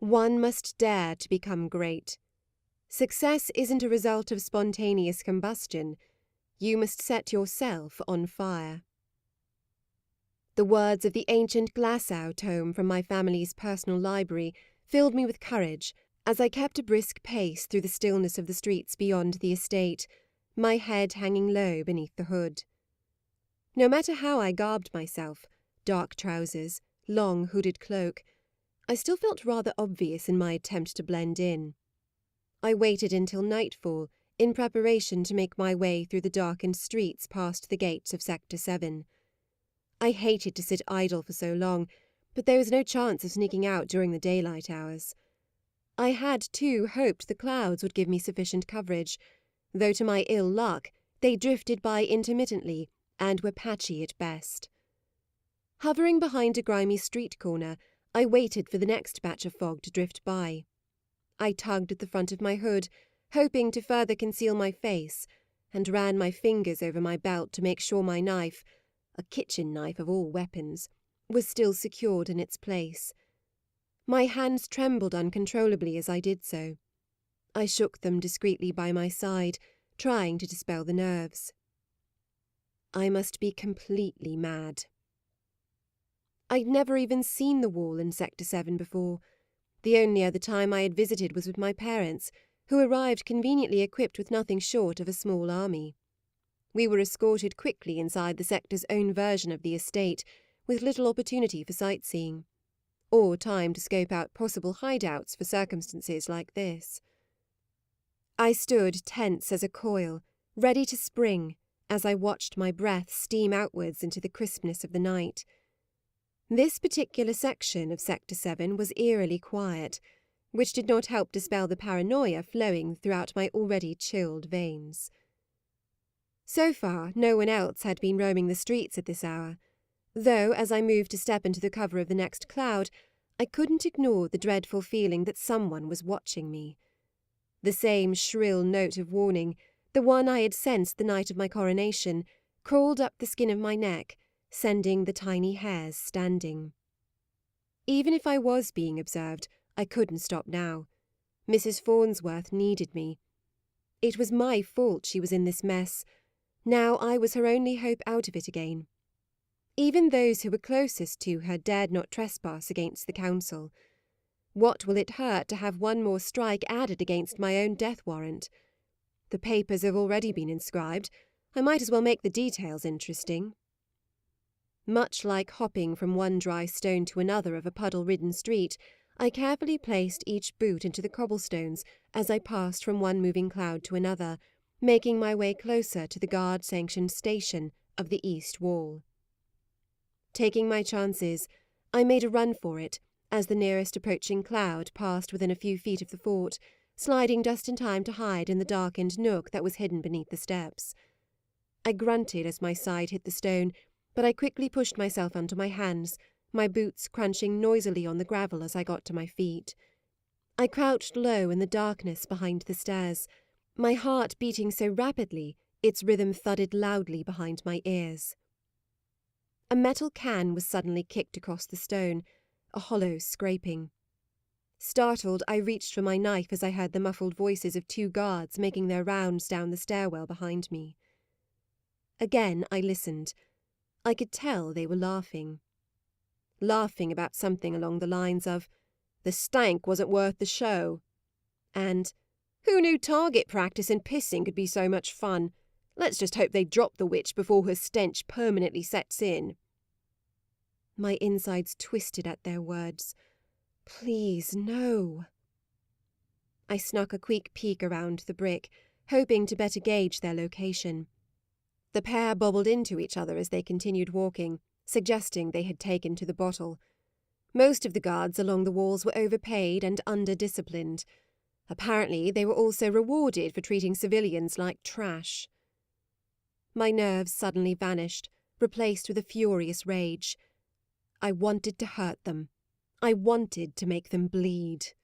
One must dare to become great. Success isn't a result of spontaneous combustion. You must set yourself on fire. The words of the ancient Glasgow tome from my family's personal library filled me with courage as I kept a brisk pace through the stillness of the streets beyond the estate, my head hanging low beneath the hood. No matter how I garbed myself, dark trousers, long hooded cloak, I still felt rather obvious in my attempt to blend in. I waited until nightfall in preparation to make my way through the darkened streets past the gates of Sector 7. I hated to sit idle for so long, but there was no chance of sneaking out during the daylight hours. I had, too, hoped the clouds would give me sufficient coverage, though to my ill luck they drifted by intermittently and were patchy at best. Hovering behind a grimy street corner, I waited for the next batch of fog to drift by. I tugged at the front of my hood, hoping to further conceal my face, and ran my fingers over my belt to make sure my knife, a kitchen knife of all weapons, was still secured in its place. My hands trembled uncontrollably as I did so. I shook them discreetly by my side, trying to dispel the nerves. I must be completely mad. I'd never even seen the wall in Sector 7 before. The only other time I had visited was with my parents, who arrived conveniently equipped with nothing short of a small army. We were escorted quickly inside the sector's own version of the estate, with little opportunity for sightseeing, or time to scope out possible hideouts for circumstances like this. I stood tense as a coil, ready to spring, as I watched my breath steam outwards into the crispness of the night. This particular section of Sector 7 was eerily quiet, which did not help dispel the paranoia flowing throughout my already chilled veins. So far, no one else had been roaming the streets at this hour, though, as I moved to step into the cover of the next cloud, I couldn't ignore the dreadful feeling that someone was watching me. The same shrill note of warning, the one I had sensed the night of my coronation, crawled up the skin of my neck, sending the tiny hairs standing. Even if I was being observed, I couldn't stop now. Mrs. Farnsworth needed me. It was my fault she was in this mess. Now I was her only hope out of it again. Even those who were closest to her dared not trespass against the council. What will it hurt to have one more strike added against my own death warrant? The papers have already been inscribed. I might as well make the details interesting. Much like hopping from one dry stone to another of a puddle-ridden street, I carefully placed each boot into the cobblestones as I passed from one moving cloud to another, making my way closer to the guard-sanctioned station of the east wall. Taking my chances, I made a run for it as the nearest approaching cloud passed within a few feet of the fort, sliding just in time to hide in the darkened nook that was hidden beneath the steps. I grunted as my side hit the stone, but I quickly pushed myself onto my hands, my boots crunching noisily on the gravel as I got to my feet. I crouched low in the darkness behind the stairs, my heart beating so rapidly its rhythm thudded loudly behind my ears. A metal can was suddenly kicked across the stone, a hollow scraping. Startled, I reached for my knife as I heard the muffled voices of 2 guards making their rounds down the stairwell behind me. Again I listened. I could tell they were laughing. Laughing about something along the lines of, "The stank wasn't worth the show," and "Who knew target practice and pissing could be so much fun? Let's just hope they drop the witch before her stench permanently sets in." My insides twisted at their words. Please, no. I snuck a quick peek around the brick, hoping to better gauge their location. The pair bobbled into each other as they continued walking, suggesting they had taken to the bottle. Most of the guards along the walls were overpaid and under-disciplined. Apparently they were also rewarded for treating civilians like trash. My nerves suddenly vanished, replaced with a furious rage. I wanted to hurt them. I wanted to make them bleed.